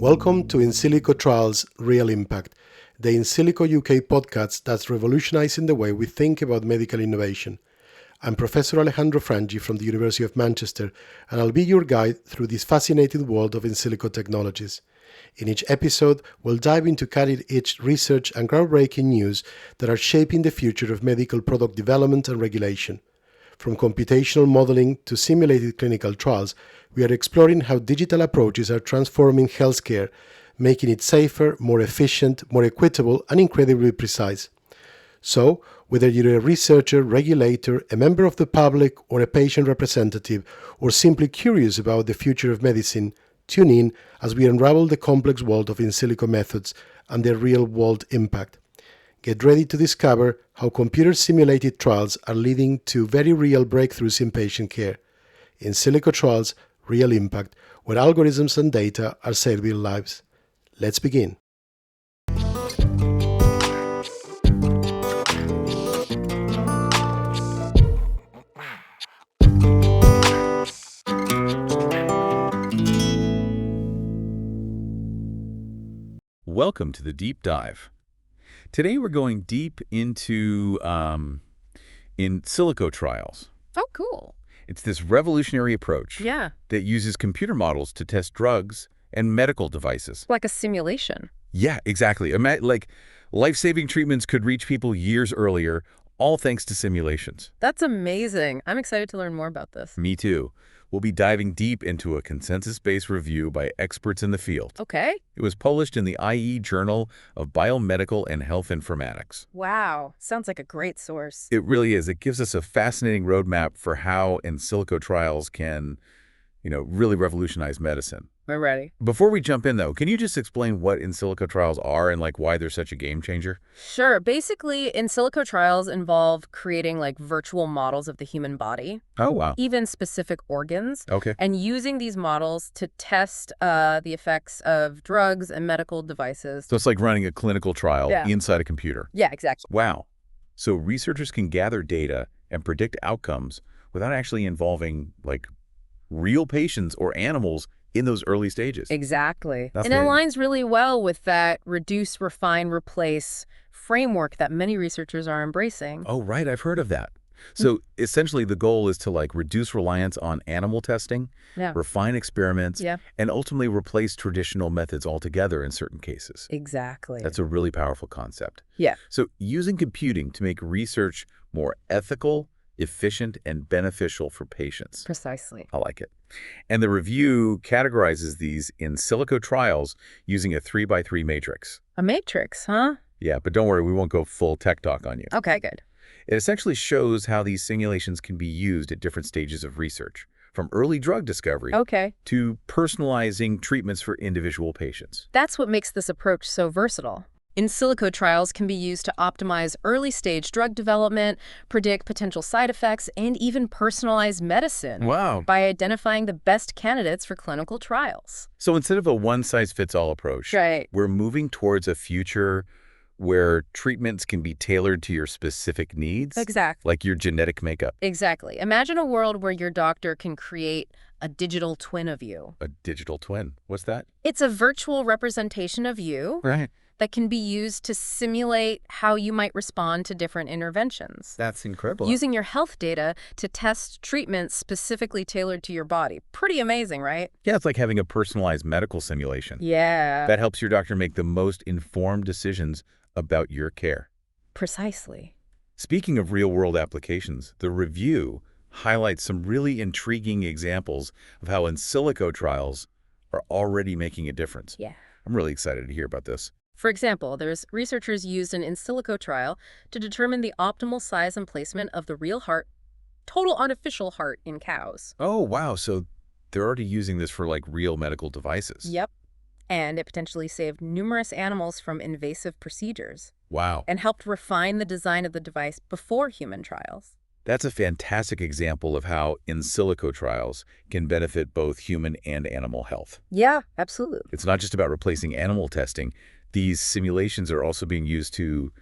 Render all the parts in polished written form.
Welcome to In-Silico Trials Real Impact, the In-Silico UK podcast that's revolutionizing the way we think about medical innovation. I'm Professor Alejandro Frangi from the University of Manchester, and I'll be your guide through this fascinating world of in-silico technologies. In each episode, we'll dive into cutting-edge research and groundbreaking news that are shaping the future of medical product development and regulation. From computational modeling to simulated clinical trials, we are exploring how digital approaches are transforming healthcare, making it safer, more efficient, more equitable, and incredibly precise. So, whether you're a researcher, regulator, a member of the public, or a patient representative, or simply curious about the future of medicine, tune in as we unravel the complex world of in-silico methods and their real-world impact. Get ready to discover how computer-simulated trials are leading to very real breakthroughs in patient care. In-Silico Trials Real Impact, where algorithms and data are saving lives. Let's begin. Welcome to the Deep Dive. Today we're going deep into in-silico trials. Oh, cool. It's this revolutionary approach that uses computer models to test drugs and medical devices. Like a simulation. Yeah, exactly. Like life-saving treatments could reach people years earlier, all thanks to simulations. That's amazing. I'm excited to learn more about this. Me too. We'll be diving deep into a consensus-based review by experts in the field. Okay. It was published in the IEEE Journal of Biomedical and Health Informatics. Wow. Sounds like a great source. It really is. It gives us a fascinating roadmap for how in-silico trials can, really revolutionize medicine. We're ready. Before we jump in, though, can you just explain what in-silico trials are and why they're such a game changer? Sure. Basically, in-silico trials involve creating virtual models of the human body. Oh, wow. Even specific organs. Okay. And using these models to test the effects of drugs and medical devices. So it's like running a clinical trial inside a computer. Yeah, exactly. Wow. So researchers can gather data and predict outcomes without actually involving, real patients or animals in those early stages. Exactly. That's and it amazing. aligns really well with that reduce, refine, replace framework that many researchers are embracing. Oh, right. I've heard of that. So essentially the goal is to reduce reliance on animal testing, refine experiments, and ultimately replace traditional methods altogether in certain cases. Exactly. That's a really powerful concept. Yeah. So using computing to make research more ethical, efficient, and beneficial for patients. Precisely. I like it. And the review categorizes these in-silico trials using a 3x3 matrix. A matrix, huh? Yeah, but don't worry, we won't go full tech talk on you. Okay, good. It essentially shows how these simulations can be used at different stages of research, from early drug discovery to personalizing treatments for individual patients. That's what makes this approach so versatile. In-silico trials can be used to optimize early-stage drug development, predict potential side effects, and even personalize medicine. Wow. By identifying the best candidates for clinical trials. So instead of a one-size-fits-all approach, we're moving towards a future where treatments can be tailored to your specific needs? Exactly. Like your genetic makeup? Exactly. Imagine a world where your doctor can create a digital twin of you. A digital twin? What's that? It's a virtual representation of you. Right. That can be used to simulate how you might respond to different interventions. That's incredible. Using your health data to test treatments specifically tailored to your body. Pretty amazing, right? Yeah, it's like having a personalized medical simulation. Yeah. That helps your doctor make the most informed decisions about your care. Precisely. Speaking of real-world applications, the review highlights some really intriguing examples of how in-silico trials are already making a difference. Yeah. I'm really excited to hear about this. For example, researchers used an in-silico trial to determine the optimal size and placement of the real heart, total artificial heart in cows. Oh, wow. So they're already using this for real medical devices. Yep. And it potentially saved numerous animals from invasive procedures. Wow. And helped refine the design of the device before human trials. That's a fantastic example of how in-silico trials can benefit both human and animal health. Yeah, absolutely. It's not just about replacing animal testing. These simulations are also being used to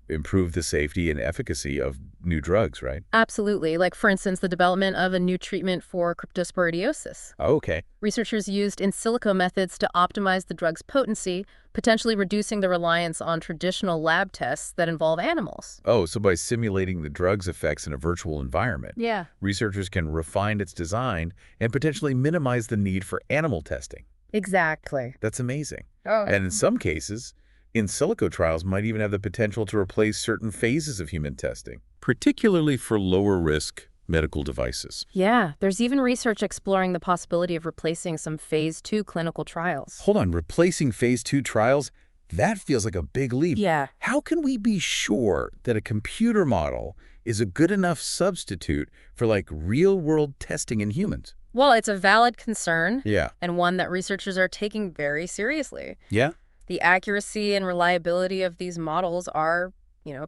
improve the safety and efficacy of new drugs, right? Absolutely. Like, for instance, the development of a new treatment for cryptosporidiosis. Oh, okay. Researchers used in silico methods to optimize the drug's potency, potentially reducing the reliance on traditional lab tests that involve animals. Oh, so by simulating the drug's effects in a virtual environment, Yeah. researchers can refine its design and potentially minimize the need for animal testing. Exactly. That's amazing. Oh. And in some cases, in silico trials might even have the potential to replace certain phases of human testing, particularly for lower-risk medical devices. Yeah, there's even research exploring the possibility of replacing some phase 2 clinical trials. Hold on, replacing phase 2 trials? That feels like a big leap. Yeah. How can we be sure that a computer model is a good enough substitute for, like, real-world testing in humans? Well, it's a valid concern. Yeah. And one that researchers are taking very seriously. Yeah? The accuracy and reliability of these models are,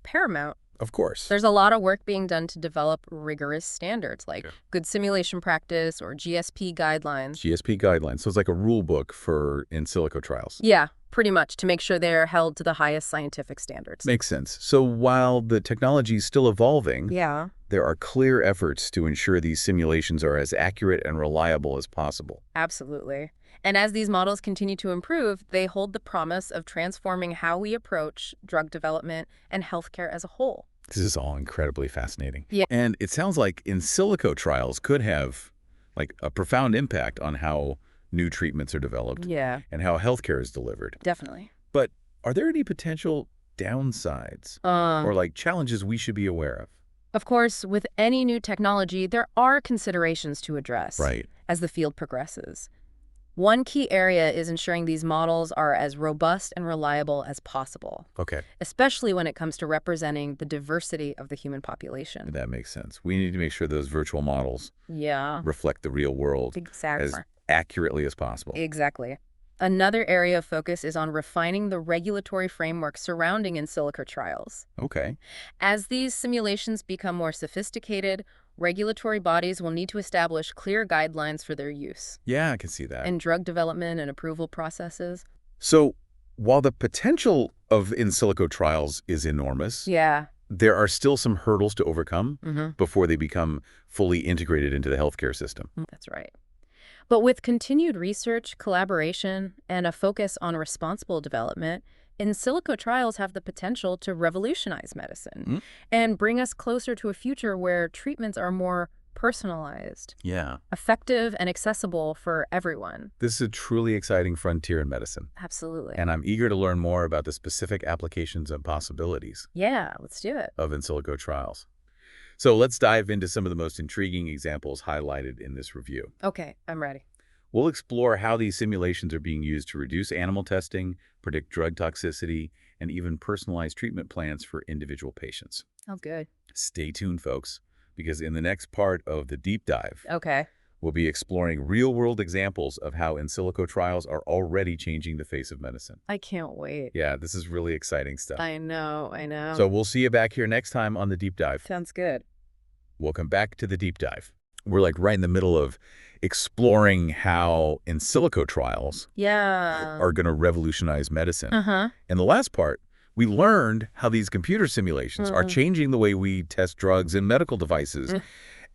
paramount. Of course. There's a lot of work being done to develop rigorous standards like good simulation practice or GSP guidelines. GSP guidelines. So it's like a rule book for in silico trials. Yeah, pretty much, to make sure they're held to the highest scientific standards. Makes sense. So while the technology is still evolving, Yeah. there are clear efforts to ensure these simulations are as accurate and reliable as possible. Absolutely. And as these models continue to improve, they hold the promise of transforming how we approach drug development and healthcare as a whole. This is all incredibly fascinating. Yeah. And it sounds like in silico trials could have like a profound impact on how new treatments are developed Yeah, and how healthcare is delivered. definitely. But are there any potential downsides or like challenges we should be aware of? Of course, with any new technology, there are considerations to address Right. as the field progresses. One key area is ensuring these models are as robust and reliable as possible, Okay. especially when it comes to representing the diversity of the human population. That makes sense. We need to make sure those virtual models Yeah, reflect the real world exactly. as accurately as possible. Exactly. Another area of focus is on refining the regulatory framework surrounding in silico trials. Okay. As these simulations become more sophisticated, regulatory bodies will need to establish clear guidelines for their use Yeah, I can see that. in drug development and approval processes. So while the potential of in silico trials is enormous, Yeah. there are still some hurdles to overcome Mm-hmm. before they become fully integrated into the healthcare system. That's right. But with continued research, collaboration, and a focus on responsible development, in silico trials have the potential to revolutionize medicine and bring us closer to a future where treatments are more personalized, Yeah. effective, and accessible for everyone. This is a truly exciting frontier in medicine, Absolutely. and I'm eager to learn more about the specific applications and possibilities Yeah, let's do it. of in silico trials. So let's dive into some of the most intriguing examples highlighted in this review. Okay, I'm ready. We'll explore how these simulations are being used to reduce animal testing, predict drug toxicity, and even personalize treatment plans for individual patients. Oh, good. Stay tuned, folks, because in the next part of the deep dive, Okay. we'll be exploring real-world examples of how in silico trials are already changing the face of medicine. I can't wait. Yeah, this is really exciting stuff. I know. So we'll see you back here next time on the deep dive. Sounds good. Welcome back to the deep dive. We're like right in the middle of exploring how in silico trials Yeah. are going to revolutionize medicine. Uh-huh. In the last part, we learned how these computer simulations are changing the way we test drugs and medical devices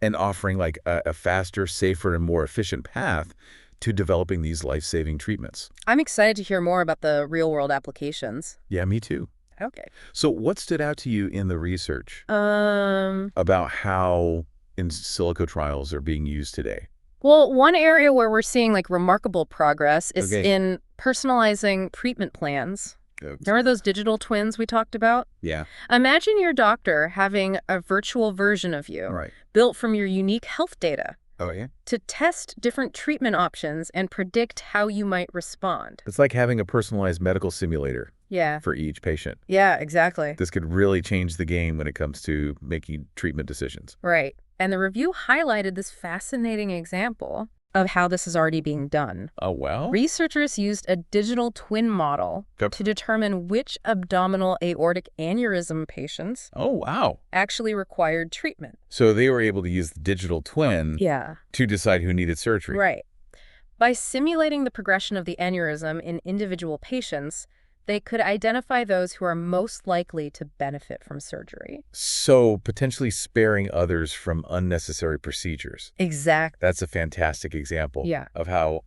and offering like a faster, safer, and more efficient path to developing these life-saving treatments. I'm excited to hear more about the real-world applications. Yeah, me too. Okay. So what stood out to you in the research Um, about how in silico trials are being used today? well, one area where we're seeing like remarkable progress is Okay. in personalizing treatment plans. Remember those digital twins we talked about? Yeah. Imagine your doctor having a virtual version of you Right. built from your unique health data Oh, yeah? to test different treatment options and predict how you might respond. It's like having a personalized medical simulator Yeah. for each patient. Yeah, exactly. This could really change the game when it comes to making treatment decisions. Right. And the review highlighted this fascinating example of how this is already being done. Oh, well? Researchers used a digital twin model Yep. to determine which abdominal aortic aneurysm patients Oh, wow. actually required treatment. So they were able to use the digital twin Yeah. to decide who needed surgery. Right. By simulating the progression of the aneurysm in individual patients, They could identify those who are most likely to benefit from surgery. So potentially sparing others from unnecessary procedures. Exactly. That's a fantastic example Yeah. of how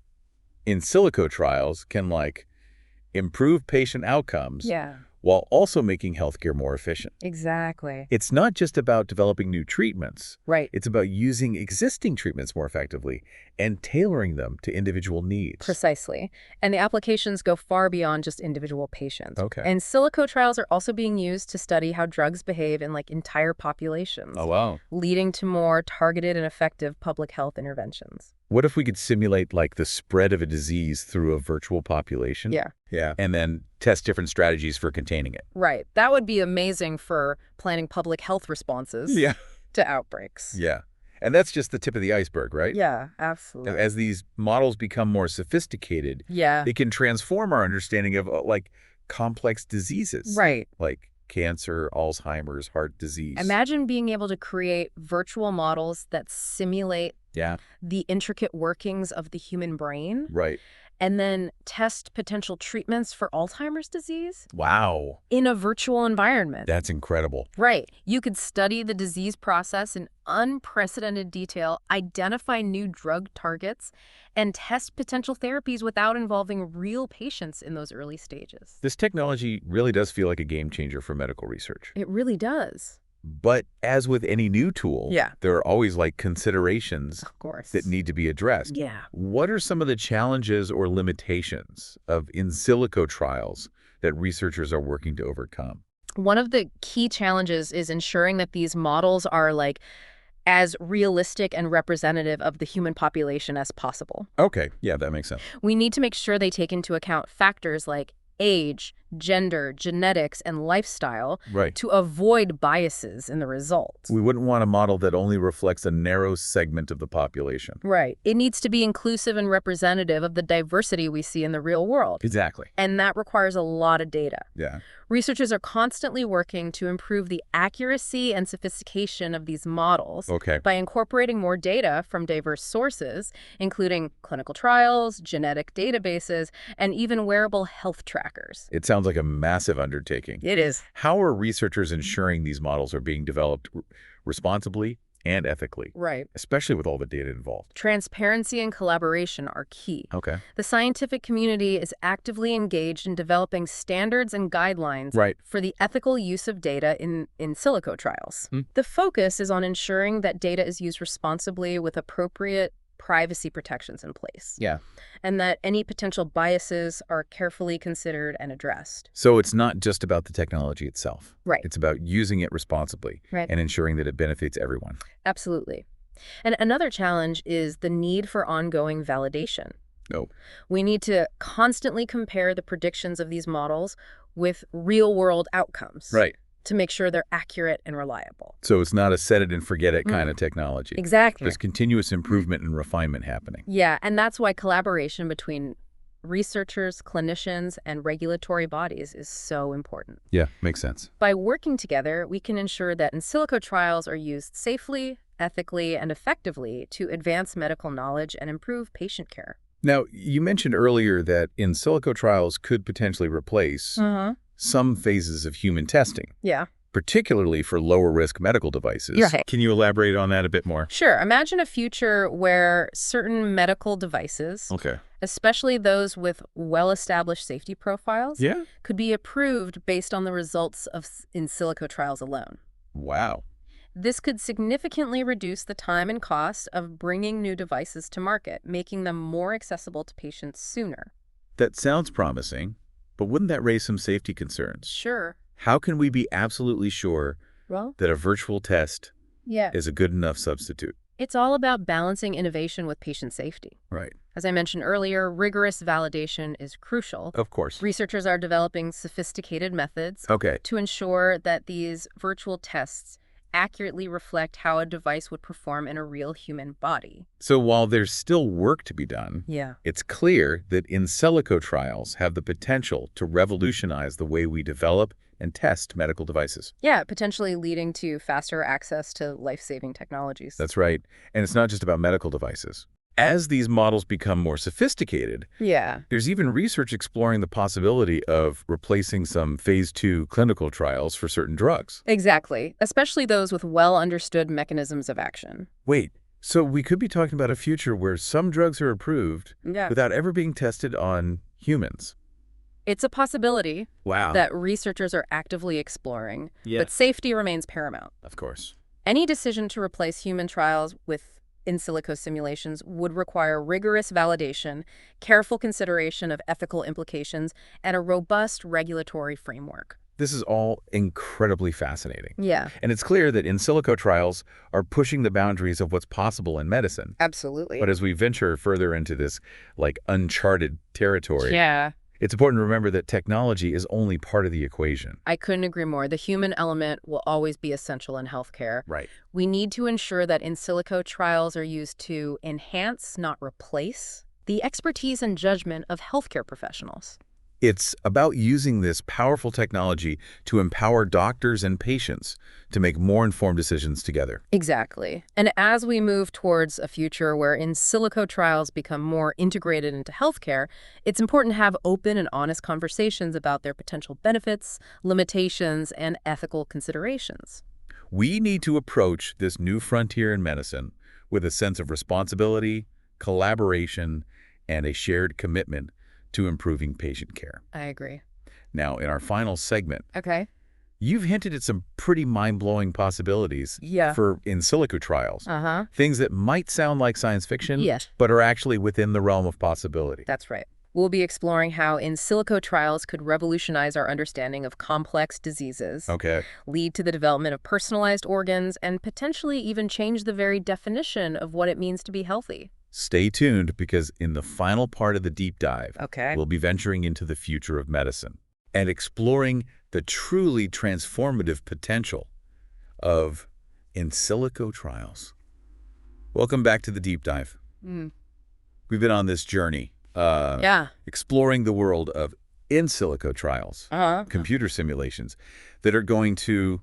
in silico trials can, like, improve patient outcomes Yeah, while also making healthcare more efficient. exactly. It's not just about developing new treatments. Right. It's about using existing treatments more effectively and tailoring them to individual needs. Precisely. And the applications go far beyond just individual patients. Okay. And silico trials are also being used to study how drugs behave in entire populations, Oh, wow. leading to more targeted and effective public health interventions. What if we could simulate, like, the spread of a disease through a virtual population? Yeah. Yeah. And then test different strategies for containing it. Right. That would be amazing for planning public health responses to outbreaks. Yeah. And that's just the tip of the iceberg, right? Yeah, absolutely. As these models become more sophisticated, Yeah. they can transform our understanding of, like, complex diseases. Right. Like cancer, Alzheimer's, heart disease. Imagine being able to create virtual models that simulate Yeah. the intricate workings of the human brain Right. and then test potential treatments for Alzheimer's disease Wow. in a virtual environment. That's incredible. Right. You could study the disease process in unprecedented detail, identify new drug targets, and test potential therapies without involving real patients in those early stages. This technology really does feel like a game changer for medical research. It really does. But as with any new tool, Yeah. there are always, like, considerations Of course. that need to be addressed. Yeah. What are some of the challenges or limitations of in silico trials that researchers are working to overcome? One of the key challenges is ensuring that these models are as realistic and representative of the human population as possible. Okay. Yeah, that makes sense. We need to make sure they take into account factors like age, gender, genetics, and lifestyle Right. to avoid biases in the results. We wouldn't want a model that only reflects a narrow segment of the population. Right. It needs to be inclusive and representative of the diversity we see in the real world. Exactly. And that requires a lot of data. Yeah. Researchers are constantly working to improve the accuracy and sophistication of these models Okay. by incorporating more data from diverse sources, including clinical trials, genetic databases, and even wearable health trackers. It sounds like a massive undertaking. It is. How are researchers ensuring these models are being developed responsibly and ethically, Right. especially with all the data involved? Transparency and collaboration are key. Okay. The scientific community is actively engaged in developing standards and guidelines Right. for the ethical use of data in silico trials. Hmm. The focus is on ensuring that data is used responsibly with appropriate privacy protections in place, Yeah. and that any potential biases are carefully considered and addressed. So it's not just about the technology itself. Right. It's about using it responsibly Right. and ensuring that it benefits everyone. Absolutely. And another challenge is the need for ongoing validation. No. We need to constantly compare the predictions of these models with real-world outcomes. Right. To make sure they're accurate and reliable. So it's not a set it and forget it kind of technology. Exactly. There's continuous improvement and refinement happening. Yeah, and that's why collaboration between researchers, clinicians, and regulatory bodies is so important. Yeah, makes sense. By working together, we can ensure that in silico trials are used safely, ethically, and effectively to advance medical knowledge and improve patient care. Now, you mentioned earlier that in silico trials could potentially replace some phases of human testing, Yeah. particularly for lower-risk medical devices. Right. Can you elaborate on that a bit more? Sure. Imagine a future where certain medical devices, Okay. especially those with well-established safety profiles, Yeah? could be approved based on the results of in silico trials alone. Wow. This could significantly reduce the time and cost of bringing new devices to market, making them more accessible to patients sooner. That sounds promising, but wouldn't that raise some safety concerns? Sure. How can we be absolutely sure Well, that a virtual test yeah. is a good enough substitute? It's all about balancing innovation with patient safety. Right. As I mentioned earlier, rigorous validation is crucial. Of course. Researchers are developing sophisticated methods Okay. to ensure that these virtual tests accurately reflect how a device would perform in a real human body. So while there's still work to be done, Yeah. it's clear that in silico trials have the potential to revolutionize the way we develop and test medical devices. Yeah, potentially leading to faster access to life-saving technologies. That's right. And it's not just about medical devices. As these models become more sophisticated, Yeah. there's even research exploring the possibility of replacing some phase 2 clinical trials for certain drugs. Exactly, especially those with well-understood mechanisms of action. Wait, so we could be talking about a future where some drugs are approved Yeah. without ever being tested on humans? It's a possibility Wow. that researchers are actively exploring, Yeah. but safety remains paramount. Of course. Any decision to replace human trials with in silico simulations would require rigorous validation, careful consideration of ethical implications, and a robust regulatory framework. This is all incredibly fascinating. Yeah, And it's clear that in silico trials are pushing the boundaries of what's possible in medicine. absolutely. But as we venture further into this, like, uncharted territory, Yeah, it's important to remember that technology is only part of the equation. I couldn't agree more. The human element will always be essential in healthcare. Right. We need to ensure that in silico trials are used to enhance, not replace, the expertise and judgment of healthcare professionals. It's about using this powerful technology to empower doctors and patients to make more informed decisions together. Exactly. And as we move towards a future where in silico trials become more integrated into healthcare, it's important to have open and honest conversations about their potential benefits, limitations, and ethical considerations. We need to approach this new frontier in medicine with a sense of responsibility, collaboration, and a shared commitment to improving patient care. I agree. Now, in our final segment, Okay. you've hinted at some pretty mind-blowing possibilities Yeah. for in silico trials. Uh-huh. Things that might sound like science fiction, Yes. but are actually within the realm of possibility. That's right. We'll be exploring how in silico trials could revolutionize our understanding of complex diseases, Okay. lead to the development of personalized organs, and potentially even change the very definition of what it means to be healthy. Stay tuned, because in the final part of the deep dive, Okay. we'll be venturing into the future of medicine and exploring the truly transformative potential of in silico trials. Welcome back to the deep dive. We've been on this journey, Yeah. exploring the world of in silico trials, Uh-huh. computer simulations that are going to,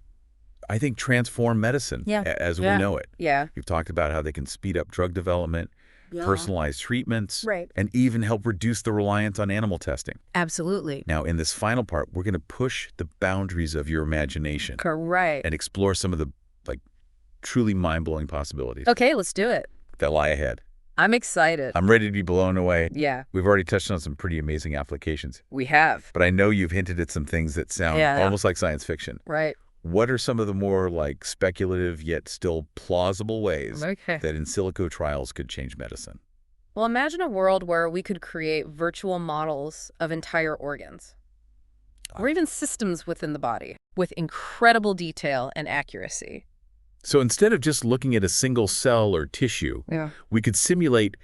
I think, transform medicine as we know it. Yeah. We've talked about how they can speed up drug development, personalized treatments, Right. and even help reduce the reliance on animal testing. Absolutely. Now, in this final part, we're going to push the boundaries of your imagination Correct. and explore some of the, like, truly mind-blowing possibilities Okay, let's do it. that lie ahead. I'm excited. I'm ready to be blown away. Yeah, We've already touched on some pretty amazing applications, we have. but I know you've hinted at some things that sound Yeah. almost like science fiction. Right. What are some of the more, like, speculative yet still plausible ways Okay. that in silico trials could change medicine? Well, imagine a world where we could create virtual models of entire organs, or even systems within the body, with incredible detail and accuracy. So instead of just looking at a single cell or tissue, we could simulate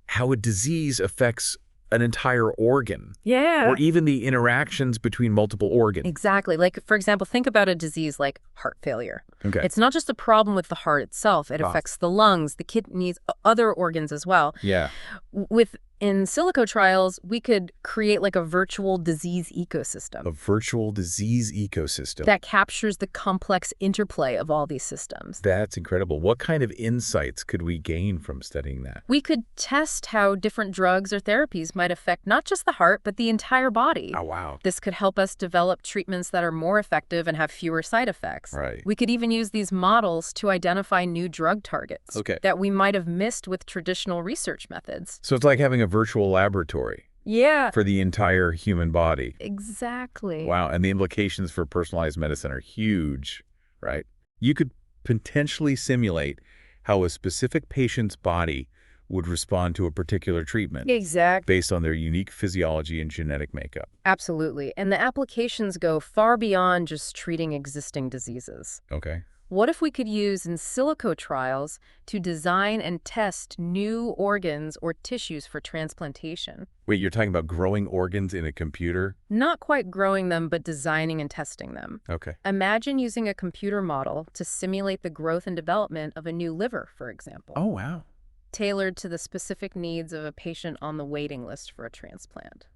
how a disease affects an entire organ, Yeah. or even the interactions between multiple organs. Exactly. Like, for example, think about a disease like heart failure. Okay. It's not just a problem with the heart itself. It affects the lungs, the kidneys, other organs as well. Yeah. With in silico trials, we could create like a virtual disease ecosystem A virtual disease ecosystem. that captures the complex interplay of all these systems. That's incredible. What kind of insights could we gain from studying that? We could test how different drugs or therapies might affect not just the heart, but the entire body. Oh, wow. This could help us develop treatments that are more effective and have fewer side effects. Right. We could even use these models to identify new drug targets Okay. that we might have missed with traditional research methods. So it's like having a virtual laboratory Yeah, for the entire human body. exactly. Wow. And the implications for personalized medicine are huge, right? You could potentially simulate how a specific patient's body would respond to a particular treatment Exactly. based on their unique physiology and genetic makeup. Absolutely. And the applications go far beyond just treating existing diseases. Okay. What if we could use in silico trials to design and test new organs or tissues for transplantation? Wait, you're talking about growing organs in a computer? Not quite growing them, but designing and testing them. Okay. Imagine using a computer model to simulate the growth and development of a new liver, for example, Oh, wow. tailored to the specific needs of a patient on the waiting list for a transplant.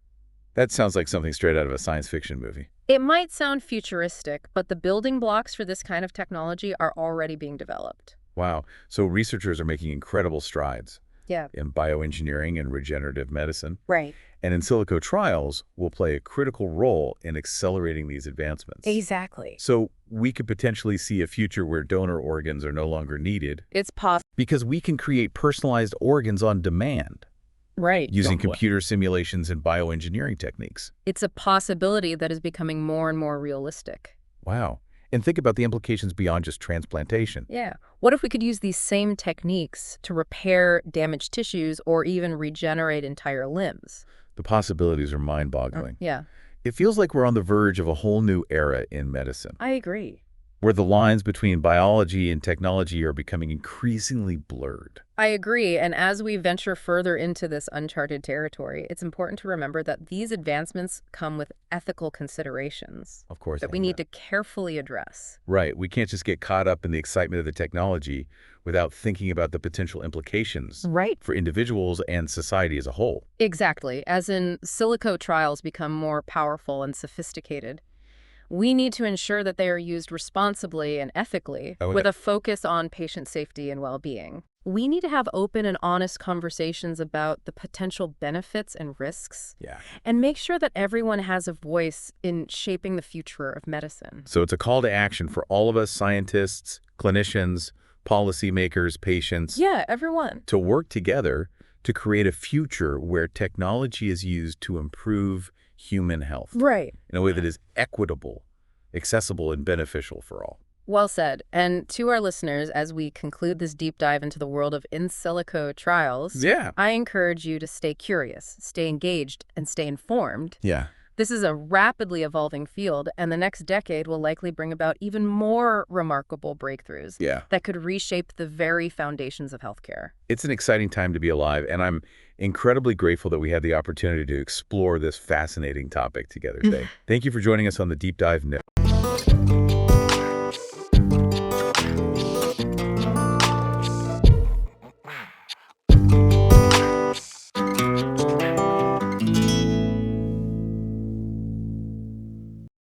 That sounds like something straight out of a science fiction movie. It might sound futuristic, but the building blocks for this kind of technology are already being developed. Wow. So researchers are making incredible strides. in bioengineering and regenerative medicine. Right. And In-Silico trials will play a critical role in accelerating these advancements. Exactly. So we could potentially see a future where donor organs are no longer needed. It's possible. Because we can create personalized organs on demand. Right. Using computer simulations and bioengineering techniques. It's a possibility that is becoming more and more realistic. Wow. And think about the implications beyond just transplantation. Yeah. What if we could use these same techniques to repair damaged tissues or even regenerate entire limbs? The possibilities are mind-boggling. Yeah. It feels like we're on the verge of a whole new era in medicine, I agree. where the lines between biology and technology are becoming increasingly blurred. I agree. And as we venture further into this uncharted territory, it's important to remember that these advancements come with ethical considerations Of course. that we need to carefully address. Right. We can't just get caught up in the excitement of the technology without thinking about the potential implications Right. for individuals and society as a whole. Exactly. As In-Silico trials become more powerful and sophisticated, we need to ensure that they are used responsibly and ethically with a focus on patient safety and well-being. We need to have open and honest conversations about the potential benefits and risks and make sure that everyone has a voice in shaping the future of medicine. So it's a call to action for all of us scientists, clinicians, policymakers, patients. Yeah, everyone. To work together to create a future where technology is used to improve human health. Right. In a way that is equitable, accessible, and beneficial for all. Well said. And to our listeners, as we conclude this deep dive into the world of In-Silico trials, I encourage you to stay curious, stay engaged, and stay informed. This is a rapidly evolving field, and the next decade will likely bring about even more remarkable breakthroughs that could reshape the very foundations of healthcare. It's an exciting time to be alive, and I'm incredibly grateful that we had the opportunity to explore this fascinating topic together today. Thank you for joining us on the Deep Dive.